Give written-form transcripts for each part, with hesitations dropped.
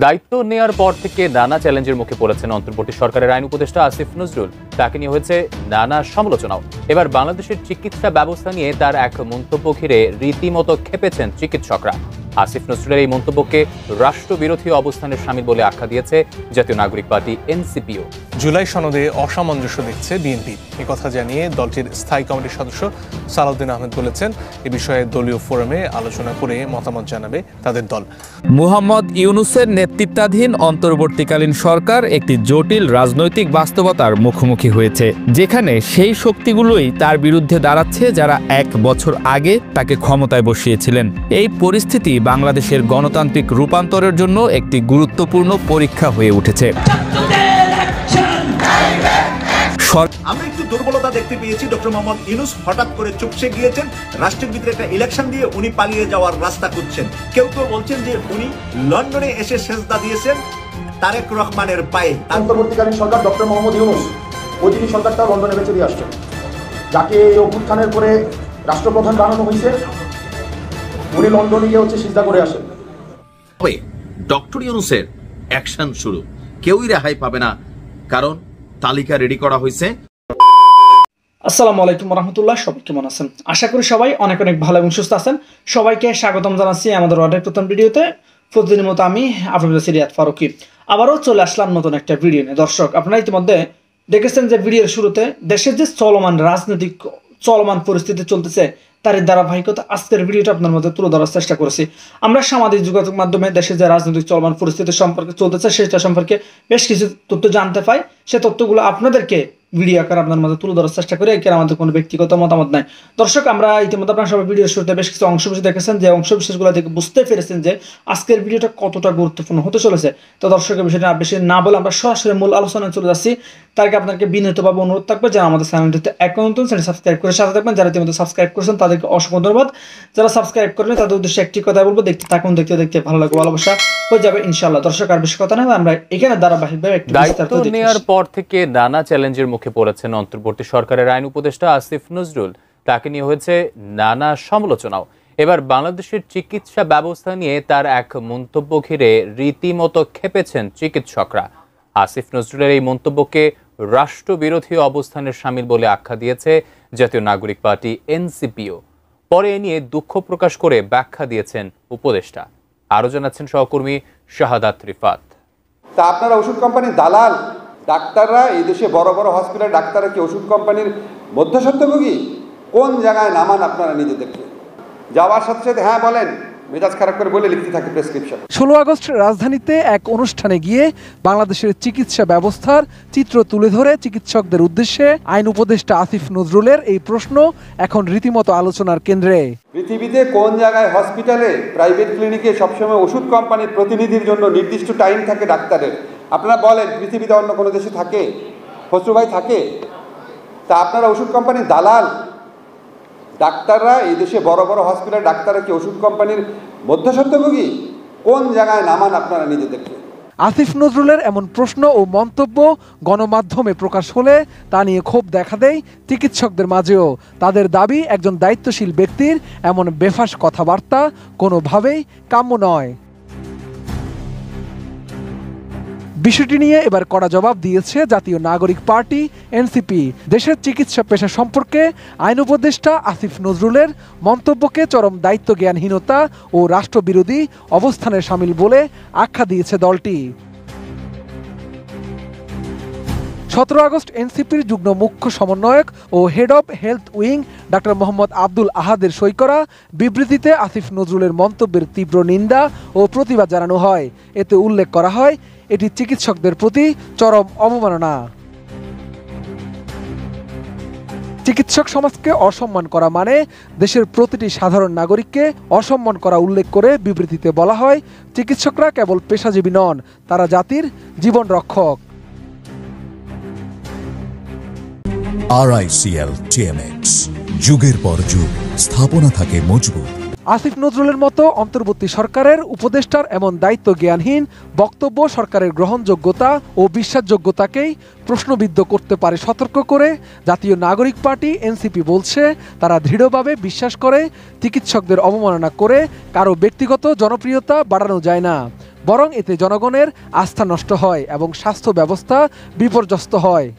দায়িত্ব নেয়ার পর থেকে নানা চ্যালেঞ্জের মুখে পড়েছেন অন্তর্বর্তী সরকারের আইন উপদেষ্টা আসিফ নজরুল। তাকে নিয়ে হয়েছে নানা সমালোচনাও। এবার বাংলাদেশের চিকিৎসা ব্যবস্থা নিয়ে তার এক মন্তব্য ঘিরে রীতিমতো ক্ষেপেছেন চিকিৎসকরা। আসিফ নজরুলের এই মন্তব্যকে রাষ্ট্রবিরোধী অবস্থানের শামিল বলে আখ্যা দিয়েছে জাতীয় নাগরিক পার্টি এনসিপিও। জুলাই সনদে অসামঞ্জস্য দেখছে বিএনপি, একথা জানিয়ে দলটির স্থায়ী কমিটির সদস্য সালাউদ্দিন আহমেদ বলেছেন, এ বিষয়ে দলীয় ফোরামে আলোচনা করে মতামত জানাবে তাদের দল। মুহাম্মদ ইউনূসের নেতৃত্বাধীন অন্তর্বর্তীকালীন সরকার একটি জটিল রাজনৈতিক বাস্তবতার মুখোমুখি হয়েছে, যেখানে সেই শক্তিগুলোই তার বিরুদ্ধে দাঁড়াচ্ছে যারা 1 বছর আগে তাকে ক্ষমতায় বসিয়েছিলেন। এই পরিস্থিতি বাংলাদেশের গণতান্ত্রিক রূপান্তরের জন্য একটি গুরুত্বপূর্ণ পরীক্ষা হয়ে উঠেছে। আমরা একটু দুর্বলতা দেখতে পেয়েছি। ডক্টর মোহাম্মদ ইউনূস হঠাৎ করে চুপসে গিয়েছেন। রাষ্ট্রের ভিতরে একটা ইলেকশন দিয়ে উনি পালিয়ে যাওয়ার রাস্তা খুঁজছেন। কেউ কেউ বলছেন যে উনি লন্ডনে এসে সেজদা দিয়েছেন তারেক রহমানের পায়ে। অন্তর্বর্তীকালীন সরকার ডক্টর মোহাম্মদ ইউনূস ওইদিনই সরকারটা লন্ডনে বেঁচে দিয়ে আসছেন, যাকে এই অভ্যুত্থানের পরে রাষ্ট্রপ্রধান বানানো হয়েছে, উনি লন্ডনে গিয়ে সেজদা করে আসেন। ডক্টর ইউনূসের অ্যাকশন শুরু, কেউই রেহাই পাবে না, কারণ তালিকা রেডি করা হয়েছে। আসসালামু আলাইকুম রহমতুল্লাহ, সবাই কেমন আছেন? আশা করি সবাই অনেক অনেক ভালো এবং সুস্থ আছেন। সবাইকে স্বাগতম জানাচ্ছি আমাদের অর্ডার প্রথম ভিডিওতে। প্রতিদিনের মতো আমি আপনাদের সিরিয়াত ফারুকি আবারও চলে আসলাম নতুন একটা ভিডিও নিয়ে। দর্শক, আপনারা ইতিমধ্যে দেখেছেন যে ভিডিওর শুরুতে দেশের যে চলমান পরিস্থিতি চলতেছে তার ধারাবাহিকতা আজকের ভিডিওটা আপনার মধ্যে তুলে ধরার চেষ্টা করেছি। আমরা সামাজিক যোগাযোগ মাধ্যমে দেশের যে রাজনৈতিক চলমান পরিস্থিতি সম্পর্কে চলতেছে সেটা সম্পর্কে বেশ কিছু তথ্য জানতে পাই। সে তথ্যগুলো আপনাদেরকে ভিডিও আকারে আপনার মধ্যে তুলে ধরার চেষ্টা করি, এখানে আমাদের কোনো ব্যক্তিগত মতামত নাই। দর্শক, আমরা ইতিমধ্যে আপনার সবাই ভিডিওর শুরুতে বেশ কিছু অংশবিশেষ দেখেছেন, যে অংশবিশেষগুলো দেখে বুঝতে পেরেছেন যে আজকের ভিডিওটা কতটা গুরুত্বপূর্ণ হতে চলেছে। তো দর্শকের বিষয়টা বেশি না বলে আমরা সরাসরি মূল আলোচনায় চলে যাচ্ছি। তার আগে আপনাকে বিনীতভাবে অনুরোধ থাকবে যারা আমাদের চ্যানেলটিতে এখন নতুন চ্যানেল সাবস্ক্রাইব করে সাথে থাকবেন। যারা ইতিমধ্যে সাবস্ক্রাইব করেছেন তাদেরকে অসংখ্য ধন্যবাদ। যারা সাবস্ক্রাইব করবেন তাদের উদ্দেশ্যে একটি কথা বলবো, দেখতে থাকুন, দেখতে দেখতে ভালো লাগবে, ভালোবাসা হয়ে যাবে ইনশাআল্লাহ। দর্শক, আর বেশি কথা নয়, আমরা এখানে ধারাবাহিকভাবে দায়িত্ব নেওয়ার পর থেকে নানা চ্যালেঞ্জের মুখে পড়েছেন অন্তর্বর্তী সরকারের আইন উপদেষ্টা আসিফ নজরুল। তাকে নিয়ে হয়েছে নানা সমালোচনাও। এবার বাংলাদেশের চিকিৎসা ব্যবস্থা নিয়ে তার এক মন্তব্য ঘিরে রীতিমতো ক্ষেপেছেন চিকিৎসকরা। আসিফ নজরুলের এই মন্তব্যকে রাষ্ট্রবিরোধী অবস্থানের শামিল বলে আখ্যা দিয়েছে জাতীয় নাগরিক পার্টি এনসিপিও। পরে এ নিয়ে দুঃখ প্রকাশ করে ব্যাখ্যা দিয়েছেন উপদেষ্টা। আরও জানাচ্ছেন সহকর্মী শাহাদাত রিফাত। তা আপনারা ওষুধ কোম্পানির দালাল? ডাক্তাররা এই দেশে বড় বড় হসপিটাল ডাক্তাররা কি ওষুধ কোম্পানির মধ্যস্বত্বভোগী? কোন জায়গায় নামান আপনারা নিজেদেরকে? যাওয়ার সাথে সাথে হ্যাঁ বলেন, মেজাজ খারাপ করে বলে লিখতে থাকে প্রেসক্রিপশন। 16 আগস্ট রাজধানীতে এক অনুষ্ঠানে গিয়ে বাংলাদেশের চিকিৎসা ব্যবস্থার চিত্র তুলে ধরে চিকিৎসকদের উদ্দেশ্যে আইন উপদেষ্টা আসিফ নজরুলের এই প্রশ্ন এখন রীতিমতো আলোচনার কেন্দ্রে। পৃথিবীতে কোন জায়গায় হসপিটালে, প্রাইভেট ক্লিনিকে সবসময় ওষুধ কোম্পানির প্রতিনিধির জন্য নির্দিষ্ট টাইম থাকে ডাক্তারের? আপনারা বলেন, পৃথিবীতে অন্য কোনো দেশে থাকে? খসরু ভাই থাকে? তা আপনারা ওষুধ কোম্পানির দালাল? ডাক্তাররা এই দেশে বড় বড় হসপিটাল ডাক্তাররা কি ওষুধ কোম্পানির মধ্যস্বত্বভোগী? কোন জায়গায় নামান আপনারা নিজেদেরকে? আসিফ নজরুলের এমন প্রশ্ন ও মন্তব্য গণমাধ্যমে প্রকাশ হলে তা নিয়ে ক্ষোভ দেখা দেয় চিকিৎসকদের মাঝেও। তাদের দাবি, একজন দায়িত্বশীল ব্যক্তির এমন বেফাঁস কথাবার্তা কোনোভাবেই কাম্য নয়। বিষয়টি নিয়ে এবার কড়া জবাব দিয়েছে জাতীয় নাগরিক পার্টি এনসিপি। দেশের চিকিৎসা পেশা সম্পর্কে আইন উপদেষ্টা আসিফ নজরুলের মন্তব্যকে চরম দায়িত্বজ্ঞানহীনতা ও রাষ্ট্রবিরোধী অবস্থানের শামিল বলে আখ্যা দিয়েছে দলটি। 17 আগস্ট এনসিপির যুগ্ম মুখ্য সমন্বয়ক ও হেড অব হেলথ উইং ডাক্তার মোহাম্মদ আব্দুল আহাদের সই করা বিবৃতিতে আসিফ নজরুলের মন্তব্যের তীব্র নিন্দা ও প্রতিবাদ জানানো হয়। এতে উল্লেখ করা হয়, এটি চিকিৎসকদের প্রতি চরম অবমাননা। চিকিৎসক সমাজকে অসম্মান করা মানে দেশের প্রতিটি সাধারণ নাগরিককে অসম্মান করা উল্লেখ করে বিবৃতিতে বলা হয়, চিকিৎসকরা কেবল পেশাজীবী নন, তারা জাতির জীবন রক্ষক। RICL TMX, যুগের পর যুগ স্থাপনা থাকে মজবুত। আসিফ নজরুলের মতো অন্তর্বর্তী সরকারের উপদেষ্টার এমন দায়িত্ব জ্ঞানহীন বক্তব্য সরকারের গ্রহণযোগ্যতা ও বিশ্বাসযোগ্যতাকেই প্রশ্নবিদ্ধ করতে পারে সতর্ক করে জাতীয় নাগরিক পার্টি এনসিপি বলছে, তারা দৃঢ়ভাবে বিশ্বাস করে চিকিৎসকদের অবমাননা করে কারো ব্যক্তিগত জনপ্রিয়তা বাড়ানো যায় না, বরং এতে জনগণের আস্থা নষ্ট হয় এবং স্বাস্থ্য ব্যবস্থা বিপর্যস্ত হয়।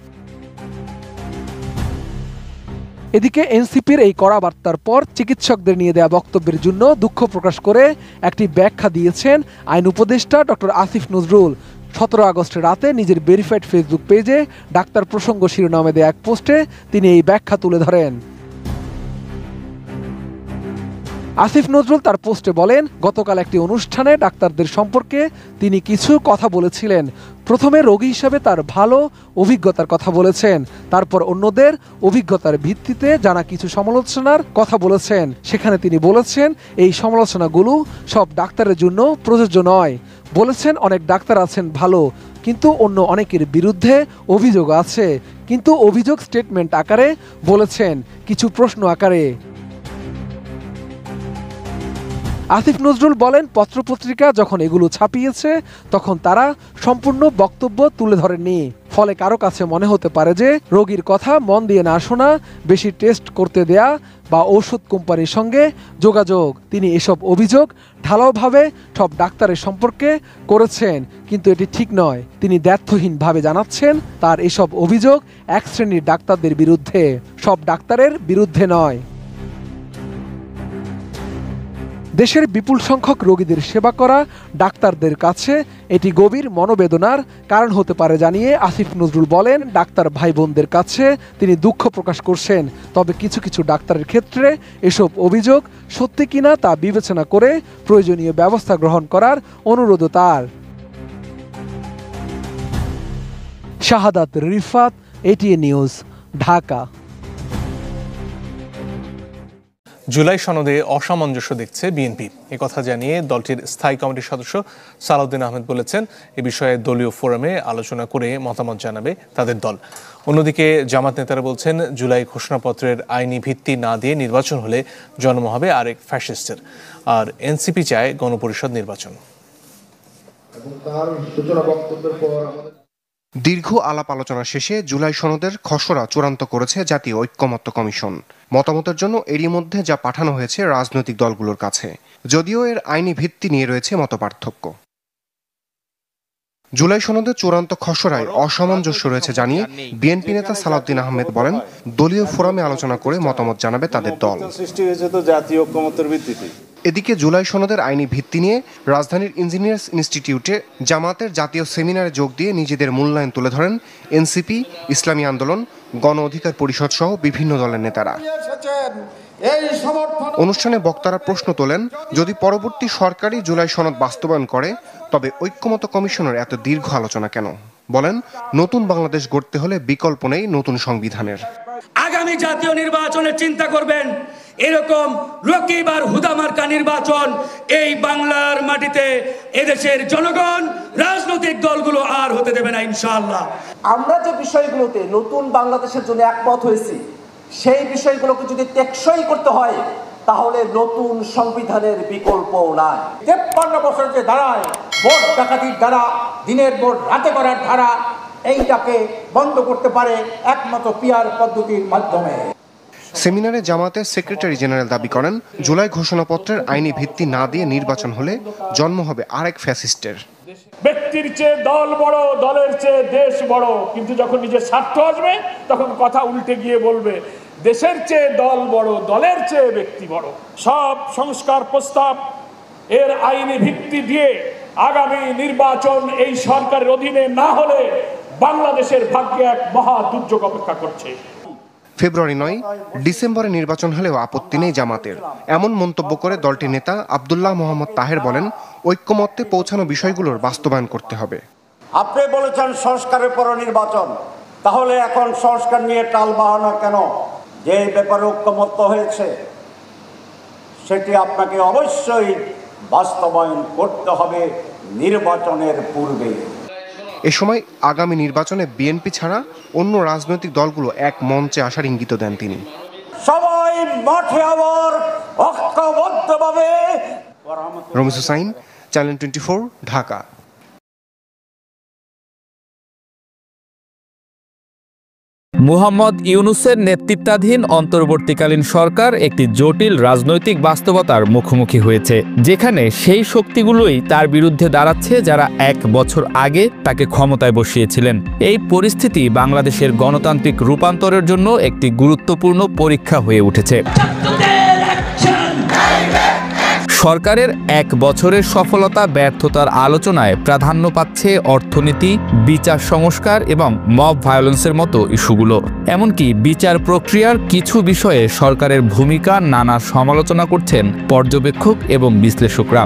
এদিকে এনসিপির এই কড়া বার্তার পর চিকিৎসকদের নিয়ে দেয়া বক্তব্যের জন্য দুঃখ প্রকাশ করে একটি ব্যাখ্যা দিয়েছেন আইন উপদেষ্টা ডক্টর আসিফ নজরুল। 17 আগস্ট রাতে নিজের ভেরিফাইড ফেসবুক পেজে ডাক্তার প্রসঙ্গ শিরোনামে দেয়া এক পোস্টে তিনি এই ব্যাখ্যা তুলে ধরেন। আসিফ নজরুল তার পোস্টে বলেন, গতকাল একটি অনুষ্ঠানে ডাক্তারদের সম্পর্কে তিনি কিছু কথা বলেছিলেন। প্রথমে রোগী হিসেবে তার ভালো অভিজ্ঞতার কথা বলেছেন, তারপর অন্যদের অভিজ্ঞতার ভিত্তিতে জানা কিছু সমালোচনার কথা বলেছেন। সেখানে তিনি বলেছেন এই সমালোচনাগুলো সব ডাক্তারের জন্য প্রযোজ্য নয়। বলেছেন অনেক ডাক্তার আছেন ভালো, কিন্তু অন্য অনেকের বিরুদ্ধে অভিযোগ আছে, কিন্তু অভিযোগ স্টেটমেন্ট আকারে বলেছেন, কিছু প্রশ্ন আকারে। আসিফ নজরুল বলেন, পত্রপত্রিকা যখন এগুলো ছাপিয়েছে তখন তারা সম্পূর্ণ বক্তব্য তুলে ধরেননি, ফলে কারো কাছে মনে হতে পারে যে রোগীর কথা মন দিয়ে না শোনা, বেশি টেস্ট করতে দেয়া বা ওষুধ কোম্পানির সঙ্গে যোগাযোগ। তিনি এসব অভিযোগ ঢালাওভাবে সব ডাক্তারের সম্পর্কে করেছেন, কিন্তু এটি ঠিক নয়। তিনি দ্ব্যর্থহীনভাবে জানাচ্ছেন তার এসব অভিযোগ এক শ্রেণীর ডাক্তারদের বিরুদ্ধে, সব ডাক্তারের বিরুদ্ধে নয়। দেশের বিপুল সংখ্যক রোগীদের সেবা করা ডাক্তারদের কাছে এটি গভীর মনোবেদনার কারণ হতে পারে জানিয়ে আসিফ নজরুল বলেন, ডাক্তার ভাই বোনদের কাছে তিনি দুঃখ প্রকাশ করছেন, তবে কিছু কিছু ডাক্তারের ক্ষেত্রে এসব অভিযোগ সত্যি কিনা তা বিবেচনা করে প্রয়োজনীয় ব্যবস্থা গ্রহণ করার অনুরোধও তার। শাহাদাত রিফাত, এটিএন নিউজ, ঢাকা। জুলাই সনদে অসামঞ্জস্য দেখছে বিএনপি, কথা জানিয়ে দলটির স্থায়ী কমিটির সদস্য সালাউদ্দিন আহমেদ বলেছেন, এ বিষয়ে দলীয় ফোরামে আলোচনা করে মতামত জানাবে তাদের দল। অন্যদিকে জামাত নেতারা বলছেন, জুলাই ঘোষণাপত্রের আইনি ভিত্তি না দিয়ে নির্বাচন হলে জন্ম হবে আরেক ফ্যাসিস্টের, আর এনসিপি চায় গণপরিষদ নির্বাচন। দীর্ঘ আলাপ আলোচনা শেষে জুলাই সনদের খসড়া চূড়ান্ত করেছে জাতীয় ঐক্যমত্য কমিশন। মতামতের জন্য এরই মধ্যে যা পাঠানো হয়েছে রাজনৈতিক দলগুলোর কাছে, যদিও এর আইনি ভিত্তি নিয়ে রয়েছে মতপার্থক্য। জুলাই সনদের চূড়ান্ত খসড়ায় অসামঞ্জস্য রয়েছে জানিয়ে বিএনপি নেতা সালাউদ্দিন আহমেদ বলেন, দলীয় ফোরামে আলোচনা করে মতামত জানাবে তাদের দল। সৃষ্টি হয়েছে তো জাতীয় ঐক্যমত্যের ভিত্তিতে। এদিকে জুলাই সনদের আইনি ভিত্তি নিয়ে রাজধানীর ইঞ্জিনিয়ার্স ইনস্টিটিউটে জামাতের জাতীয় সেমিনারে যোগ দিয়ে নিজেদের মূল্যায়ন তুলে ধরেন এনসিপি, ইসলামী আন্দোলন, গণ অধিকার পরিষদ সহ বিভিন্ন দলের নেতারা। অনুষ্ঠানে বক্তারা প্রশ্ন তোলেন, যদি পরবর্তী সরকারই জুলাই সনদ বাস্তবায়ন করে তবে ঐক্যমত্য কমিশনের এত দীর্ঘ আলোচনা কেন? বলেন, নতুন বাংলাদেশ গড়তে হলে বিকল্প নেই নতুন সংবিধানের। আগামী জাতীয় নির্বাচনের চিন্তা করবেন, এরকম রকিব আর হুদামার্কা নির্বাচন এই বাংলার মাটিতে এদেশের জনগণ, রাজনৈতিক দলগুলো আর হতে দেবে না ইনশাআল্লাহ। আমরা যে বিষয়গুলোতে নতুন বাংলাদেশের জন্য একমত হয়েছি, সেই বিষয়গুলোকে যদি টেকসই করতে হয় তাহলে নতুন সংবিধানের বিকল্প নাই। 53 বছর যে ধারায় ভোট ডাকাতির ধারা, দিনের ভোট রাতে করার ধারা, এইটাকে বন্ধ করতে পারে একমাত্র পিয়ার পদ্ধতির মাধ্যমে। সেমিনারে জামাতের সেক্রেটারি জেনারেল দাবি করেন, জুলাই ঘোষণাপত্রের আইনি ভিত্তি না দিয়ে নির্বাচন হলে জন্ম হবে আরেক ফ্যাসিস্টের। ব্যক্তির চেয়ে দল বড়, দলের চেয়ে দেশ বড়, কিন্তু যখন নিজের স্বার্থ আসবে তখন কথা উল্টে গিয়ে বলবে দেশের চেয়ে দল বড়, দলের চেয়ে ব্যক্তি বড়। সব সংস্কার প্রস্তাব এর আইনি ভিত্তি দিয়ে আগামী নির্বাচন এই সরকারের অধীনে না হলে বাংলাদেশের ভাগ্যে এক মহা দুর্যোগ অপেক্ষা করছে। ফেব্রুয়ারি 9 ডিসেম্বরে নির্বাচন হলেও আপত্তি নেই জামাতের, এমন মন্তব্য করে দলটির নেতা আব্দুল্লাহ মোহাম্মদ তাহের বলেন, ঐক্যমত্যে পৌঁছানো বিষয়গুলোর বাস্তবায়ন করতে হবে। আপনি বলেছেন সংস্কারের পর নির্বাচন, তাহলে এখন সংস্কার নিয়ে টাল বাহানা কেন? যে ব্যাপারে ঐক্যমত্য হয়েছে সেটি আপনাকে অবশ্যই বাস্তবায়ন করতে হবে নির্বাচনের পূর্বে। এ সময় আগামী নির্বাচনে বিএনপি ছাড়া অন্য রাজনৈতিক দলগুলো এক মঞ্চে আসার ইঙ্গিত দেন তিনি। সবাই মাঠে আবার ঐক্যবদ্ধভাবে। রমিজ হুসাইন, চ্যানেল 24, ঢাকা। মুহাম্মদ ইউনূসের নেতৃত্বাধীন অন্তর্বর্তীকালীন সরকার একটি জটিল রাজনৈতিক বাস্তবতার মুখোমুখি হয়েছে, যেখানে সেই শক্তিগুলোই তার বিরুদ্ধে দাঁড়াচ্ছে যারা 1 বছর আগে তাকে ক্ষমতায় বসিয়েছিলেন। এই পরিস্থিতি বাংলাদেশের গণতান্ত্রিক রূপান্তরের জন্য একটি গুরুত্বপূর্ণ পরীক্ষা হয়ে উঠেছে। সরকারের 1 বছরের সফলতা ব্যর্থতার আলোচনায় প্রাধান্য পাচ্ছে অর্থনীতি, বিচার সংস্কার এবং মব ভায়োলেন্সের মতো ইস্যুগুলো। এমনকি বিচার প্রক্রিয়ার কিছু বিষয়ে সরকারের ভূমিকা নানা সমালোচনা করছেন পর্যবেক্ষক এবং বিশ্লেষকরা।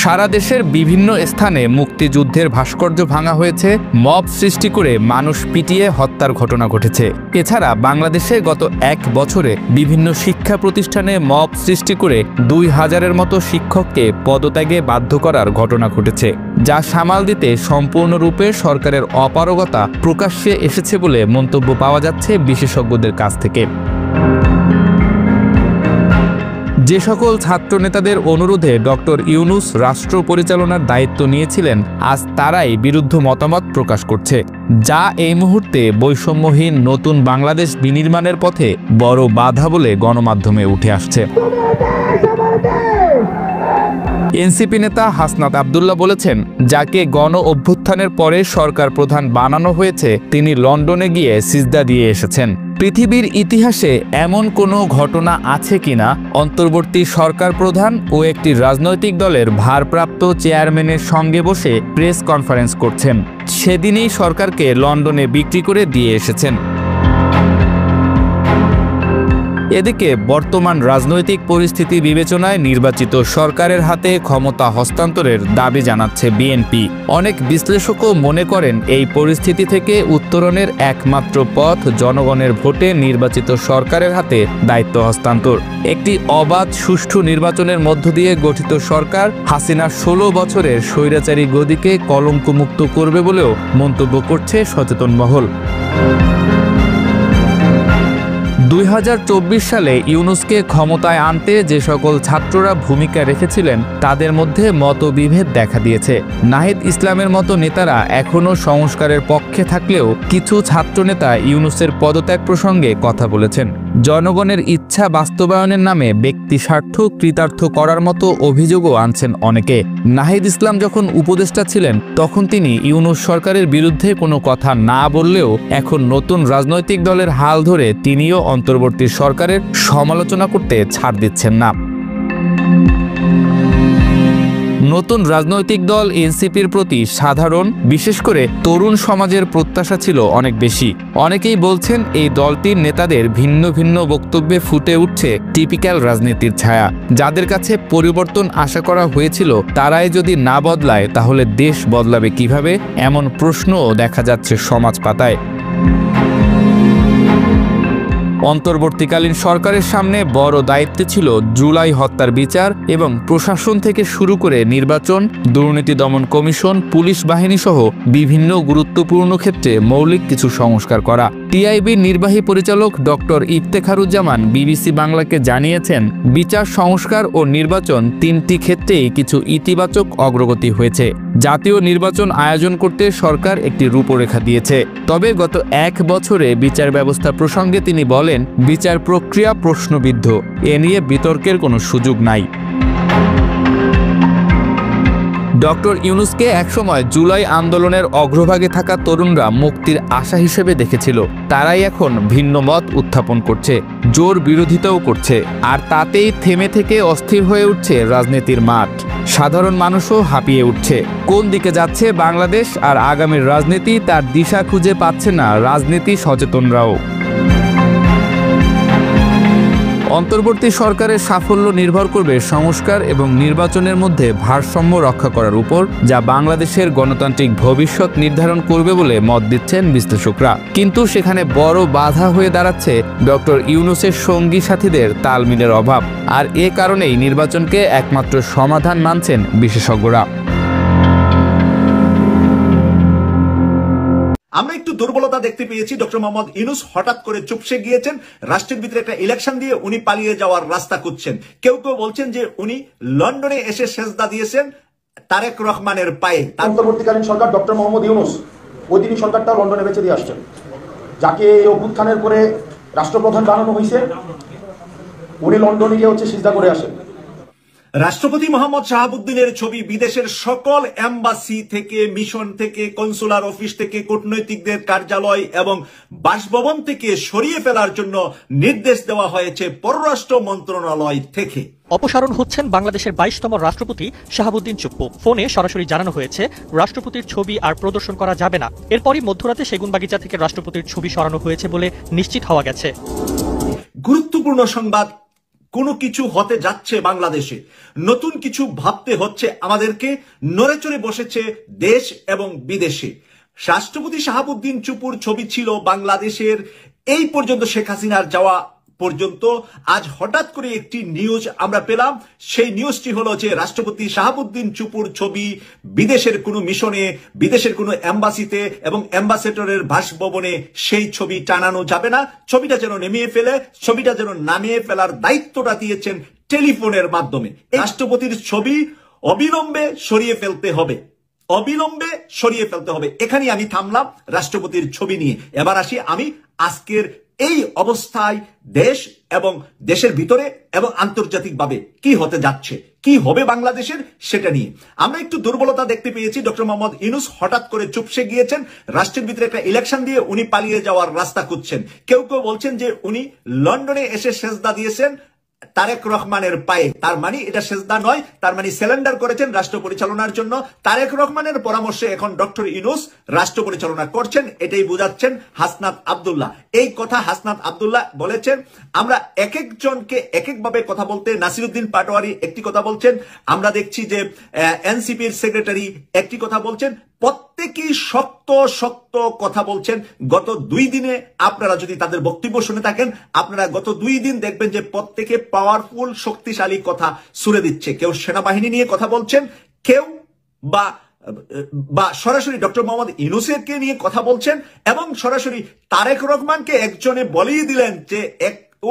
সারা দেশের বিভিন্ন স্থানে মুক্তিযুদ্ধের ভাস্কর্য ভাঙা হয়েছে, মব সৃষ্টি করে মানুষ পিটিয়ে হত্যার ঘটনা ঘটেছে। এছাড়া বাংলাদেশে গত 1 বছরে বিভিন্ন শিক্ষা প্রতিষ্ঠানে মব সৃষ্টি করে 2000-এর মতো শিক্ষককে পদত্যাগে বাধ্য করার ঘটনা ঘটেছে, যা সামাল দিতে সম্পূর্ণরূপে সরকারের অপারগতা প্রকাশ্যে এসেছে বলে মন্তব্য পাওয়া যাচ্ছে বিশেষজ্ঞদের কাছ থেকে। যে সকল ছাত্র নেতাদের অনুরোধে ডক্টর ইউনূস রাষ্ট্র পরিচালনার দায়িত্ব নিয়েছিলেন, আজ তারাই বিরুদ্ধ মতামত প্রকাশ করছে, যা এই মুহূর্তে বৈষম্যহীন নতুন বাংলাদেশ বিনির্মাণের পথে বড় বাধা বলে গণমাধ্যমে উঠে আসছে। এনসিপি নেতা হাসনাত আব্দুল্লাহ বলেছেন, যাকে গণ অভ্যুত্থানের পরে সরকার প্রধান বানানো হয়েছে তিনি লন্ডনে গিয়ে সিজদা দিয়ে এসেছেন। পৃথিবীর ইতিহাসে এমন কোনো ঘটনা আছে কিনা অন্তর্বর্তী সরকার প্রধান ও একটি রাজনৈতিক দলের ভারপ্রাপ্ত চেয়ারম্যানের সঙ্গে বসে প্রেস কনফারেন্স করছেন? সেদিনই সরকারকে লন্ডনে বিক্রি করে দিয়ে এসেছেন। এদিকে বর্তমান রাজনৈতিক পরিস্থিতি বিবেচনায় নির্বাচিত সরকারের হাতে ক্ষমতা হস্তান্তরের দাবি জানাচ্ছে বিএনপি। অনেক বিশ্লেষকও মনে করেন এই পরিস্থিতি থেকে উত্তরণের একমাত্র পথ জনগণের ভোটে নির্বাচিত সরকারের হাতে দায়িত্ব হস্তান্তর। একটি অবাধ সুষ্ঠু নির্বাচনের মধ্য দিয়ে গঠিত সরকার হাসিনার 16 বছরের স্বৈরাচারী গদিকে কলঙ্কমুক্ত করবে বলেও মন্তব্য করছে সচেতন মহল। 2024 সালে ইউনূসকে ক্ষমতায় আনতে যে সকল ছাত্ররা ভূমিকা রেখেছিলেন তাদের মধ্যে মতবিভেদ দেখা দিয়েছে। নাহিদ ইসলামের মতো নেতারা এখনও সংস্কারের পক্ষে থাকলেও কিছু ছাত্রনেতা ইউনূসের পদত্যাগ প্রসঙ্গে কথা বলেছেন। জনগণের ইচ্ছা বাস্তবায়নের নামে ব্যক্তি স্বার্থ কৃতার্থ করার মতো অভিযোগও আনছেন অনেকে। নাহিদ ইসলাম যখন উপদেষ্টা ছিলেন তখন তিনি ইউনূস সরকারের বিরুদ্ধে কোনো কথা না বললেও এখন নতুন রাজনৈতিক দলের হাল ধরে তিনিও অন্তর্বর্তী সরকারের সমালোচনা করতে ছাড় দিচ্ছেন না। নতুন রাজনৈতিক দল এনসিপির প্রতি সাধারণ বিশেষ করে তরুণ সমাজের প্রত্যাশা ছিল অনেক বেশি। অনেকেই বলছেন এই দলটির নেতাদের ভিন্ন ভিন্ন বক্তব্যে ফুটে উঠছে টিপিক্যাল রাজনীতির ছায়া। যাদের কাছে পরিবর্তন আশা করা হয়েছিল তারাই যদি না বদলায় তাহলে দেশ বদলাবে কিভাবে, এমন প্রশ্নও দেখা যাচ্ছে সমাজ পাতায়। অন্তর্বর্তীকালীন সরকারের সামনে বড় দায়িত্ব ছিল জুলাই হত্যার বিচার এবং প্রশাসন থেকে শুরু করে নির্বাচন, দুর্নীতি দমন কমিশন, পুলিশ বাহিনী সহ বিভিন্ন গুরুত্বপূর্ণ ক্ষেত্রে মৌলিক কিছু সংস্কার করা। টিআইবির নির্বাহী পরিচালক ডক্টর ইফতেখারুজ্জামান বিবিসি বাংলাকে জানিয়েছেন, বিচার সংস্কার ও নির্বাচন 3টি ক্ষেত্রেই কিছু ইতিবাচক অগ্রগতি হয়েছে। জাতীয় নির্বাচন আয়োজন করতে সরকার একটি রূপরেখা দিয়েছে। তবে গত 1 বছরে বিচার ব্যবস্থা প্রসঙ্গে তিনি বলেন, বিচার প্রক্রিয়া প্রশ্নবিদ্ধ, এ নিয়ে বিতর্কের কোনো সুযোগ নাই। ডক্টর ইউনূসকে একসময় জুলাই আন্দোলনের অগ্রভাগে থাকা তরুণরা মুক্তির আশা হিসেবে দেখেছিল। তারাই এখন ভিন্ন মত উত্থাপন করছে, জোর বিরোধিতাও করছে, আর তাতেই থেমে থেকে অস্থির হয়ে উঠছে রাজনীতির মাঠ। সাধারণ মানুষও হাঁপিয়ে উঠছে। কোন দিকে যাচ্ছে বাংলাদেশ আর আগামীর রাজনীতি তার দিশা খুঁজে পাচ্ছে না রাজনীতি সচেতনরাও। অন্তর্বর্তী সরকারের সাফল্য নির্ভর করবে সংস্কার এবং নির্বাচনের মধ্যে ভারসাম্য রক্ষা করার উপর, যা বাংলাদেশের গণতান্ত্রিক ভবিষ্যৎ নির্ধারণ করবে বলে মত দিচ্ছেন বিশ্লেষকরা। কিন্তু সেখানে বড় বাধা হয়ে দাঁড়াচ্ছে ডক্টর ইউনূসের সঙ্গী সাথীদের তালমিলের অভাব, আর এ কারণেই নির্বাচনকে একমাত্র সমাধান মানছেন বিশেষজ্ঞরা। আমরা একটু দুর্বলতা দেখতে পেয়েছি। ডক্টর মোহাম্মদ ইউনূস হঠাৎ করে চুপসে গিয়েছেন, রাষ্ট্রের ভিতরে একটা ইলেকশন দিয়ে উনি পালিয়ে যাওয়ার রাস্তা খুঁজছেন। কেউ কেউ বলছেন যে উনি লন্ডনে এসে সেজদা দিয়েছেন তারেক রহমানের পায়ে। অন্তর্বর্তীকালীন সরকার ডক্টর মোহাম্মদ ইউনূস ওই দিনই সরকারটা লন্ডনে বেঁচে দিয়ে আসছেন, যাকে এই অভ্যুত্থানের পরে রাষ্ট্রপ্রধান বানানো হয়েছে, উনি লন্ডনে গিয়ে সিজদা করে আসেন। রাষ্ট্রপতি মোহাম্মদ শাহাবুদ্দিনের ছবি বিদেশের সকল এম্বাসি থেকে, মিশন থেকে, কনসুলার অফিস থেকে, কূটনৈতিকদের কার্যালয় এবং বাসভবন থেকে সরিয়ে ফেলার জন্য নির্দেশ দেওয়া হয়েছে পররাষ্ট্র মন্ত্রণালয় থেকে। অপসারণ হচ্ছেন বাংলাদেশের 22তম রাষ্ট্রপতি শাহাবুদ্দিন চুপ্পু। ফোনে সরাসরি জানানো হয়েছে রাষ্ট্রপতির ছবি আর প্রদর্শন করা যাবে না। এরপরই মধ্যরাতে সেগুনবাগিচা থেকে রাষ্ট্রপতির ছবি সরানো হয়েছে বলে নিশ্চিত হওয়া গেছে। গুরুত্বপূর্ণ সংবাদ, কোনো কিছু হতে যাচ্ছে বাংলাদেশে, নতুন কিছু ভাবতে হচ্ছে আমাদেরকে। নড়েচড়ে বসেছে দেশ এবং বিদেশে। রাষ্ট্রপতি শাহাবুদ্দিন চুপ্পুর ছবি ছিল বাংলাদেশের এই পর্যন্ত শেখ হাসিনার যাওয়া পর্যন্ত। আজ হঠাৎ করে একটি নিউজ আমরা পেলাম। সেই নিউজটি হলো যে রাষ্ট্রপতি শাহাবুদ্দিন চুপ্পুর ছবি বিদেশের কোনো মিশনে, বিদেশের কোনো এম্বাসিতে এবং অ্যাম্বাসেডরের বাসভবনে সেই ছবি টানানো যাবে না। ছবিটা যেন নামিয়ে ফেলার দায়িত্বটা দিয়েছেন টেলিফোনের মাধ্যমে। রাষ্ট্রপতির ছবি অবিলম্বে সরিয়ে ফেলতে হবে। এখানেই আমি থামলাম রাষ্ট্রপতির ছবি নিয়ে। এবার আসি আমি আজকের এই অবস্থায় দেশ এবং দেশের ভিতরে এবং আন্তর্জাতিকভাবে কি হতে যাচ্ছে, কি হবে বাংলাদেশের, সেটা নিয়ে আমরা একটু দুর্বলতা দেখতে পেয়েছি। ডক্টর মোহাম্মদ ইউনূস হঠাৎ করে চুপসে গিয়েছেন, রাষ্ট্রের ভিতরে একটা ইলেকশন দিয়ে উনি পালিয়ে যাওয়ার রাস্তা খুঁজছেন। কেউ কেউ বলছেন যে উনি লন্ডনে এসে সেজদা দিয়েছেন তারেক রহমানের পায়ে। তার মানে এটা সেজদা নয়, তার মানে সিলিন্ডার করেছেন রাষ্ট্র পরিচালনার জন্য। তারেক রহমানের পরামর্শে এখন ডক্টর ইউনূস রাষ্ট্র পরিচালনা করছেন, এটাই বুঝাচ্ছেন হাসনাত আব্দুল্লাহ। এই কথা হাসনাত আব্দুল্লাহ বলেছেন। আমরা এক একজনকে এক একভাবে কথা বলতে, নাসিরুদ্দিন পাটোয়ারি একটি কথা বলছেন, আমরা দেখছি যে এনসিপির সেক্রেটারি একটি কথা বলছেন। প্রত্যেকেই শক্ত কথা বলছেন। গত 2 দিনে আপনারা যদি তাদের বক্তব্য শুনে থাকেন, আপনারা গত 2 দিন দেখবেন যে প্রত্যেকে পাওয়ারফুল, শক্তিশালী কথা ছুড়ে দিচ্ছে। কেউ সেনাবাহিনী নিয়ে কথা বলছেন, কেউ বা সরাসরি ডক্টর মোহাম্মদ ইউনূসকে নিয়ে কথা বলছেন, এবং সরাসরি তারেক রহমানকে একজনে বলেই দিলেন যে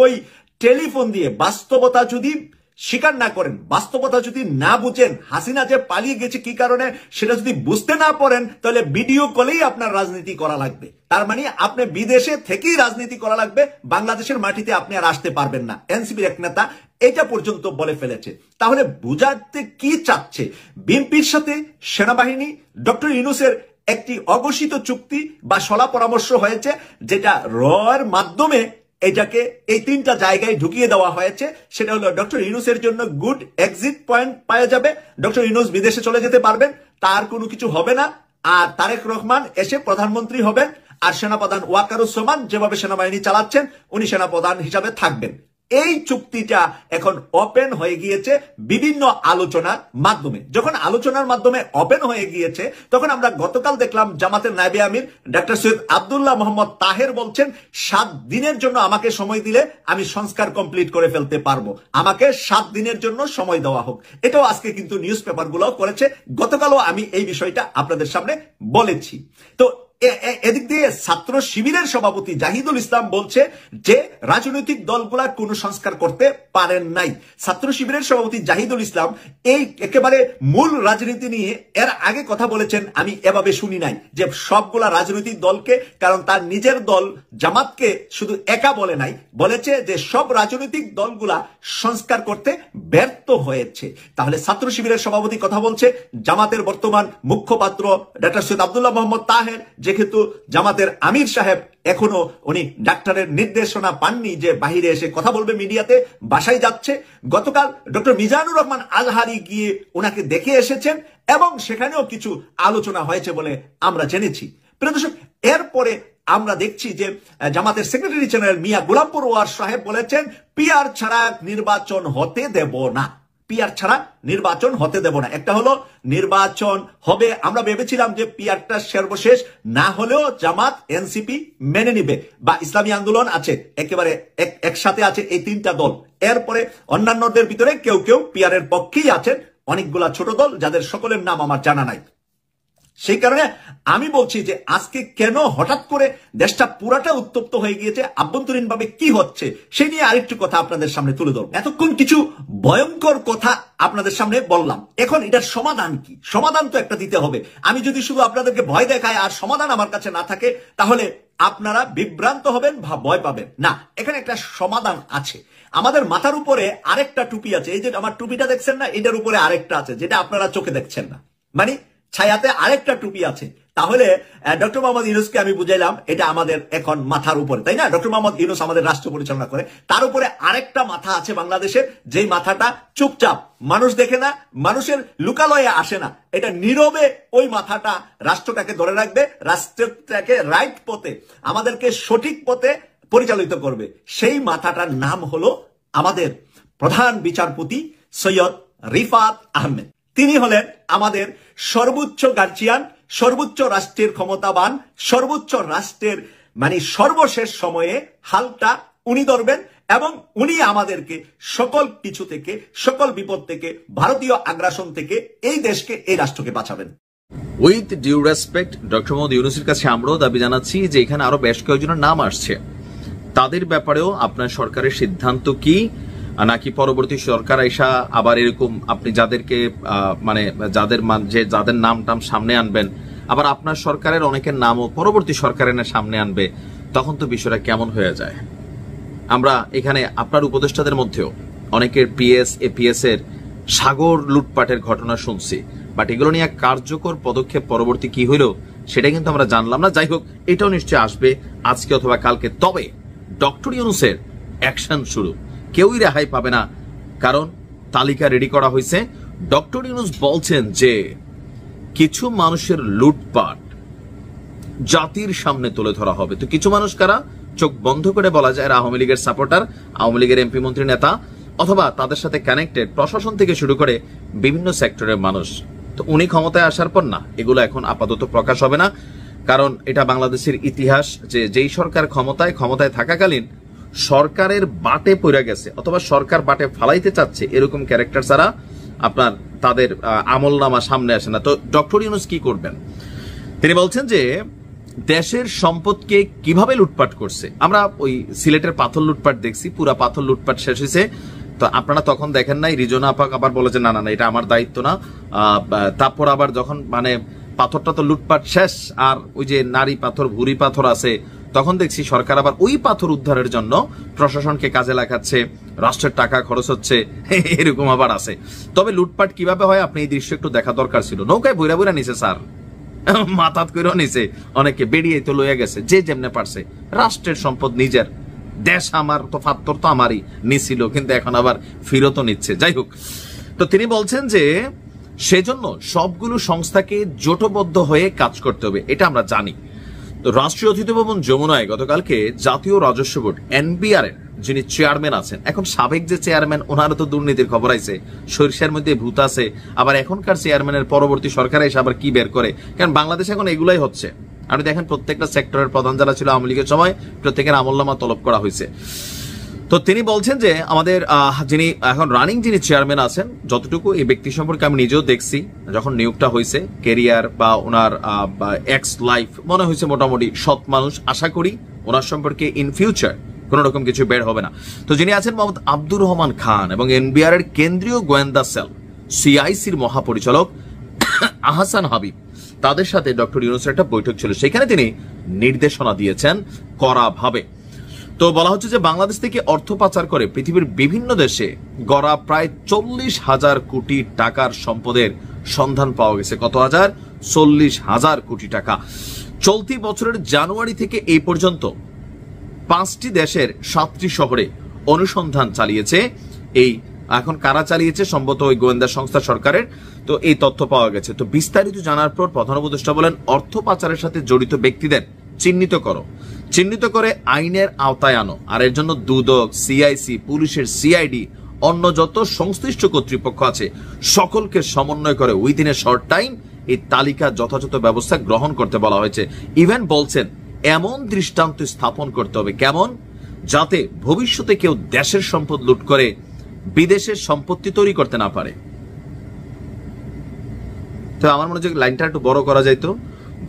ওই টেলিফোন দিয়ে বাস্তবতা যদি স্বীকার না করেন, বাস্তবতা যদি না বুঝেন, হাসিনা যে পালিয়ে গেছে কি কারণে সেটা যদি বুঝতে না পারেন, তাহলে ভিডিও কলেই আপনার রাজনীতি করা লাগবে। তার মানে আপনি বিদেশে থেকেই রাজনীতি করা লাগবে, বাংলাদেশের মাটিতে আপনি আর আসতে পারবেন না। এনসিপির এক নেতা এটা পর্যন্ত বলে ফেলেছে। তাহলে বুঝাতে কি চাচ্ছে? বিএনপির সাথে সেনাবাহিনী ডক্টর ইউনূসের একটি অঘোষিত চুক্তি বা সলা পরামর্শ হয়েছে, যেটা রয়ের মাধ্যমে এটাকে এই 3টা জায়গায় ঢুকিয়ে দেওয়া হয়েছে। সেটা হলো ডক্টর ইউনূসের জন্য গুড এক্সিট পয়েন্ট পাওয়া যাবে, ডক্টর ইউনূস বিদেশে চলে যেতে পারবেন, তার কোনো কিছু হবে না, আর তারেক রহমান এসে প্রধানমন্ত্রী হবেন, আর সেনাপ্রধান ওয়াকারুজ্জামান যেভাবে সেনাবাহিনী চালাচ্ছেন উনি সেনাপ্রধান হিসাবে থাকবেন। এই চুক্তিটা এখন ওপেন হয়ে গিয়েছে বিভিন্ন আলোচনার মাধ্যমে। যখন আলোচনার মাধ্যমে ওপেন হয়ে গিয়েছে, তখন আমরা গতকাল দেখলাম জামাতের নায়েবে আমির ডক্টর সৈয়দ আব্দুল্লাহ মোহাম্মদ তাহের বলছেন 7 দিনের জন্য আমাকে সময় দিলে আমি সংস্কার কমপ্লিট করে ফেলতে পারবো, আমাকে 7 দিনের জন্য সময় দেওয়া হোক। এটাও আজকে কিন্তু নিউজ পেপারগুলো করেছে, গতকালও আমি এই বিষয়টা আপনাদের সামনে বলেছি। তো এদিক দিয়ে ছাত্র শিবিরের সভাপতি জাহিদুল ইসলাম বলছে যে রাজনৈতিক দলগুলা কোনো সংস্কার করতে পারেন নাই। ছাত্র শিবিরের সভাপতি জাহিদুল ইসলাম এই একেবারে মূল রাজনীতি নিয়ে এর আগে কথা বলেছেন, আমি এভাবে শুনি নাই যে সবগুলা রাজনৈতিক দলকে, কারণ তার নিজের দল জামাতকে শুধু একা বলে নাই, বলেছে যে সব রাজনৈতিক দলগুলা সংস্কার করতে ব্যর্থ হয়েছে। তাহলে ছাত্র শিবিরের সভাপতি কথা বলছে, জামাতের বর্তমান মুখপাত্র ডক্টর সৈয়দ আব্দুল্লাহ মোহাম্মদ তাহের যেহেতু জামাতের আমির সাহেব এখনো উনি ডাক্তারের নির্দেশনা পাননি যে বাহিরে এসে কথা বলবে মিডিয়াতে, বাসায় যাচ্ছে। গতকাল ডক্টর মিজানুর রহমান আজহারি গিয়ে ওনাকে দেখে এসেছেন এবং সেখানেও কিছু আলোচনা হয়েছে বলে আমরা জেনেছি। প্রিয় দর্শক, এরপরে আমরা দেখছি যে জামাতের সেক্রেটারি জেনারেল মিয়া গোলাম পরোয়ার সাহেব বলেছেন পিআর ছাড়া নির্বাচন হতে দেব না, পিআর ছাড়া নির্বাচন হতে দেব না। একটা হলো নির্বাচন হবে, আমরা ভেবেছিলাম যে পিআরটা সর্বশেষ না হলেও জামাত এনসিপি মেনে নিবে, বা ইসলামী আন্দোলন আছে, একেবারে একসাথে আছে এই 3টা দল। এরপরে অন্যান্যদের ভিতরে কেউ কেউ পিআর এর পক্ষেই আছেন, অনেকগুলা ছোট দল যাদের সকলের নাম আমার জানা নাই। সেই কারণে আমি বলছি যে আজকে কেন হঠাৎ করে দেশটা পুরাটা উত্তপ্ত হয়ে গিয়েছে, আভ্যন্তরীণ ভাবে কি হচ্ছে সেই নিয়ে আরেকটু কথা আপনাদের সামনে তুলে ধরব। এতক্ষণ কিছু ভয়ঙ্কর কথা আপনাদের সামনে বললাম, এখন এটার সমাধান কি? সমাধান তো একটা দিতে হবে। আমি যদি শুধু আপনাদেরকে ভয় দেখাই আর সমাধান আমার কাছে না থাকে, তাহলে আপনারা বিভ্রান্ত হবেন বা ভয় পাবেন না। এখানে একটা সমাধান আছে। আমাদের মাথার উপরে আরেকটা টুপি আছে, এই যে আমার টুপিটা দেখছেন না, এটার উপরে আরেকটা আছে যেটা আপনারা চোখে দেখছেন না, মানে ছায়াতে আরেকটা টুপি আছে। তাহলে ডক্টর মোহাম্মদ ইউনূসকে আমি বুঝাইলাম এটা আমাদের এখন মাথার উপরে, তাই না? ডক্টর মোহাম্মদ ইউনূস আমাদের রাষ্ট্র পরিচালনা করে, তার উপরে আরেকটা মাথা আছে বাংলাদেশের, যেই মাথাটা চুপচাপ, মানুষ দেখে না, মানুষের লুকালয়ে আসে না, এটা নীরবে ওই মাথাটা রাষ্ট্রটাকে ধরে রাখবে, রাষ্ট্রটাকে রাইট পথে, আমাদেরকে সঠিক পথে পরিচালিত করবে। সেই মাথাটার নাম হলো আমাদের প্রধান বিচারপতি সৈয়দ রিফাত আহমেদ। তিনি হলেন আমাদের সর্বোচ্চ গার্জিয়ান, সর্বোচ্চ রাষ্ট্রের ক্ষমতাবান, সর্বোচ্চ রাষ্ট্রের মানে সর্বশেষ সময়ে হালটা উনি ধরবেন এবং উনি আমাদেরকে সকল কিছু থেকে, সকল বিপদ থেকে, ভারতীয় আগ্রাসন থেকে এই দেশকে, এই রাষ্ট্রকে বাঁচাবেন। With due respect, doctor Mohammad ইউনূসের কাছে আমরাও দাবি জানাচ্ছি যে এখানে আরো বেশ কয়েকজনের নাম আসছে, তাদের ব্যাপারেও আপনার সরকারের সিদ্ধান্ত কি, নাকি পরবর্তী সরকার এসা আবার এরকম আপনি যাদেরকে মানে যাদের নাম টাম সামনে আনবেন, আবার আপনার সরকারের অনেকের নামও পরবর্তী সরকারের সামনে আনবে, তখন তো বিষয়টা কেমন হয়ে যায়। আমরা এখানে আপনার উপদেষ্টাদের মধ্যেও অনেকের পিএস এপিএস এর সাগর লুটপাটের ঘটনা শুনছি, বাট এগুলো নিয়ে কার্যকর পদক্ষেপ পরবর্তী কি হইল সেটা কিন্তু আমরা জানলাম না। যাই হোক, এটাও নিশ্চয়ই আসবে আজকে অথবা কালকে। তবে ডক্টর ইউনূসের অ্যাকশন শুরু, কেউই রেহাই পাবে না, কারণ তালিকা রেডি করা হয়েছে। ডক্টর ইউনূস বলছেন যে কিছু মানুষের লুটপাট জাতির সামনে তুলে ধরা হবে। তো কিছু মানুষ কারা? চোখ বন্ধ করে বলা যায় আওয়ামী লীগের সাপোর্টার, আওয়ামী লীগের এমপি মন্ত্রী নেতা, অথবা তাদের সাথে কানেক্টেড প্রশাসন থেকে শুরু করে বিভিন্ন সেক্টরের মানুষ। তো উনি ক্ষমতায় আসার পর না, এগুলো এখন আপাতত প্রকাশ হবে না, কারণ এটা বাংলাদেশের ইতিহাস যে যেই সরকার ক্ষমতায় থাকাকালীন সরকারের বাটে পড়ে গেছে অথবা সরকার বাটে ফালাইতে চাচ্ছে এরকম ক্যারেক্টার ছাড়া আপনার তাদের আমলনামা সামনে আসে না। তো ডক্টর ইউনূস কি করবেন? তিনি বলছেন যে দেশের সম্পদকে কিভাবে লুটপাট করছে। আমরা ওই সিলেটের পাথর লুটপাট দেখছি, পুরা পাথর লুটপাট শেষ হয়েছে, তো আপনারা তখন দেখেন নাই। রিজনা আপাক আবার বলে যে না না এটা আমার দায়িত্ব না। তারপর আবার যখন মানে পাথরটা তো লুটপাট শেষ, আর ওই যে নারী পাথর ভুরি পাথর আছে, তখন দেখছি সরকার আবার ওই পাথর উদ্ধারের জন্য প্রশাসনকে কাজে লাগাচ্ছে, রাষ্ট্রের টাকা খরচ হচ্ছে, এরকম আবার আছে। তবে লুটপাট কিভাবে হয় আপনি এই দৃশ্য একটু দেখা দরকার ছিল। নৌকায় বইরা বইরা নিছে স্যার, মাথাত করেও নিছে, অনেকে বেরিয়ে তো লইয়া গেছে, যে যেমনে পারছে। রাষ্ট্রের সম্পদ নিজের, দেশ আমার, তো ফাত্তর তো আমারই, নিছিল, কিন্তু এখন আবার ফিরতও নিচ্ছে। যাই হোক, তো তিনি বলছেন যে সেজন্য সবগুলো সংস্থাকে জোটবদ্ধ হয়ে কাজ করতে হবে, এটা আমরা জানি। তো রাষ্ট্রীয় অতিথি ভবন যমুনায় গতকালকে জাতীয় রাজস্ব বোর্ড এনবিআর এর যিনি চেয়ারম্যান আছেন, এখন সাবেক যে চেয়ারম্যান ওনারও তো দুর্নীতির খবর আইছে, সরিষার মধ্যে ভূত আছে, আবার এখনকার চেয়ারম্যানের পরবর্তী সরকারে এসে আবার কি বের করে, কারণ বাংলাদেশে এখন এগুলাই হচ্ছে। আপনি দেখেন প্রত্যেকটা সেক্টরের প্রধান যারা ছিল আওয়ামী লীগের সময়, প্রত্যেকের আমলনামা তলব করা হয়েছে। তো তিনি বলছেন যে আমাদের যিনি এখন রানিং যিনি চেয়ারম্যান আছেন, যতটুকু এই ব্যক্তি সম্পর্কে আমি নিজেও দেখছি যখন নিয়োগটা হয়েছে, কেরিয়ার বা ওনার এক্স লাইফ মনে হয়েছে মোটামুটি সৎ মানুষ। আশা করি ওনার সম্পর্কে ইন ফিউচার কোন রকম কিছু বের হবে না। তো যিনি আছেন মোহাম্মদ আব্দুর রহমান খান এবং এনবিআর এর কেন্দ্রীয় গোয়েন্দা সেল সিআইসির মহাপরিচালক আহসান হাবিব, তাদের সাথে ডক্টর ইউনূসের একটা বৈঠক ছিল, সেখানে তিনি নির্দেশনা দিয়েছেন কড়াভাবে। তো বলা হচ্ছে যে বাংলাদেশ থেকে অর্থ পাচার করে পৃথিবীর বিভিন্ন দেশে গড়া প্রায় 40,000 কোটি টাকার সম্পদের সন্ধান পাওয়া গেছে। কত হাজার? 40,000 কোটি টাকা। চলতি বছরের জানুয়ারি থেকে এই পর্যন্ত 5টি দেশের 7টি শহরে অনুসন্ধান চালিয়েছে। এই এখন কারা চালিয়েছে? সম্ভবত ওই গোয়েন্দা সংস্থা সরকারের। তো এই তথ্য পাওয়া গেছে। তো বিস্তারিত জানার পর প্রধান উপদেষ্টা বলেন, অর্থ পাচারের সাথে জড়িত ব্যক্তিদের চিহ্নিত করে আইনের আওতায় আনো, আর এর জন্য দুদক, সিআইসি, পুলিশের সিআইডি, অন্য যত সংশ্লিষ্ট কর্তৃপক্ষ আছে সকলকে সমন্বয় করে উইদিন এ শর্ট টাইম এই তালিকা যথাযথ ব্যবস্থা গ্রহণ করতে বলা হয়েছে। ইভেন বলছেন এমন দৃষ্টান্ত স্থাপন করতে হবে, কেমন? যাতে ভবিষ্যতে কেউ দেশের সম্পদ লুট করে বিদেশের সম্পত্তি তৈরি করতে না পারে। তো আমার মনে হয় লাইনটা একটু বড় করা যাইতো,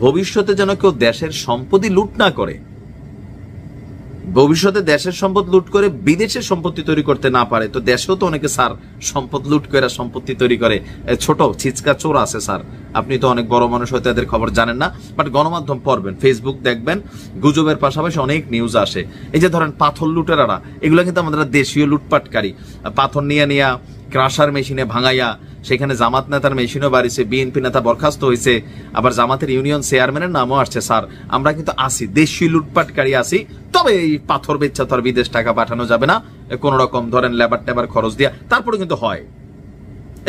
ভবিষ্যতে যেন কেউ দেশের সম্পত্তি লুট না করে, ভবিষ্যতে দেশের সম্পদ লুট করে বিদেশের সম্পত্তি তৈরি করতে না পারে। তো দেশেও তো অনেকে স্যার সম্পদ লুট করে সম্পত্তি তৈরি করে, ছোট ছিচকা চোর আছে স্যার, আপনি তো অনেক বড় মানুষ হয়তো এদের খবর জানেন না, বাট গণমাধ্যম পড়বেন, ফেসবুক দেখবেন, গুজবের পাশাপাশি অনেক নিউজ আসে। এই যে ধরেন পাথর লুটেরারা, এগুলো কিন্তু আমাদের দেশীয় লুটপাটকারী, পাথর নিয়ে ক্রাশার মেশিনে ভাঙাইয়া সেখানে জামাত নেতার মেশিনও বাড়িছে, বিএনপি নেতা বরখাস্ত হয়েছে, আবার জামাতের ইউনিয়ন চেয়ারম্যানের নামও আসছে। স্যার আমরা কিন্তু আসি, দেশীয় লুটপাটকারী আসি, তবে এই পাথর বেচা তো আর বিদেশ টাকা পাঠানো যাবে না, কোন রকম ধরেন লেবার টেবার খরচ দিয়া, তারপরে কিন্তু হয়।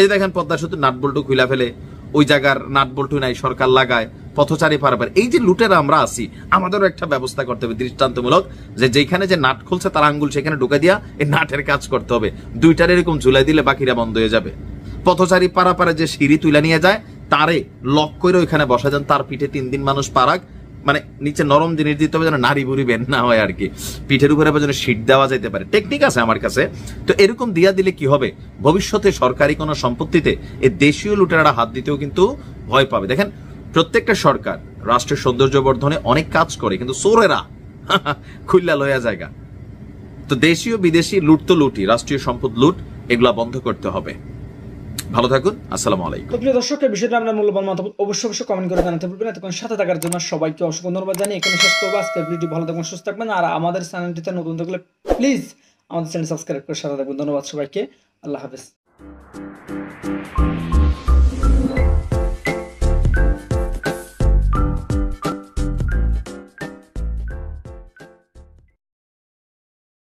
এই দেখেন পদ্মা সেতু নাটবল্টু খুলে ফেলে, ওই জায়গার নাটবল্টু নাই, সরকার লাগায়, পথচারী পারাপার। এই যে লুটেরা আমরা আসি, আমাদেরও একটা ব্যবস্থা করতে হবে দৃষ্টান্তমূলক, যে যেখানে যে নাট খুলছে তার আঙ্গুল সেখানে ঢুকে দিয়া এই নাটের কাজ করতে হবে। দুইটার এরকম ঝুলাই দিলে বাকিরা বন্ধ হয়ে যাবে। পথচারী পারাপারে যে সিঁড়ি তুলে নিয়ে যায় তারে লক করে ওইখানে বসা যান, তার পিঠে 3 দিন মানুষ পারাক, মানে নিচে নরম জিনিস দিতে হবে যেন নারী বুড়ি বের না হয় আর কি, পিঠের উপরে যেন সিট দেওয়া যেতে পারে, টেকনিক আছে আমার কাছে। তো এরকম দিয়া দিলে কি হবে, ভবিষ্যতে সরকারি কোনো সম্পত্তিতে এই দেশীয় লুটেরারা হাত দিতেও কিন্তু ভয় পাবে। দেখেন প্রত্যেকটা সরকার রাষ্ট্রের সৌন্দর্য বর্ধনে অনেক কাজ করে, কিন্তু চোরেরা খুল্লা লয়া জায়গা। তো দেশীয় বিদেশি লুট তো লুটি, রাষ্ট্রীয় সম্পদ লুট, এগুলা বন্ধ করতে হবে। ভালো থাকুন, আসসালামু আলাইকুম। প্রিয় দর্শক, এই বিষয়টা আপনার মূল্যবান মতামত অবশ্যই কমেন্ট করে জানাতে ভুলবেন না। এতক্ষণ সাথে থাকার জন্য সবাইকে অসংখ্য ধন্যবাদ জানিয়ে এখানে শেষ করবো আজকের ভিডিও। ভালো থাকবেন, সুস্থ থাকবেন, আর আমাদের চ্যানেলটিতে নতুন থাকলে প্লিজ আমাদের চ্যানেল সাবস্ক্রাইব করে সাথে থাকবেন। ধন্যবাদ সবাইকে, আল্লাহ হাফেজ।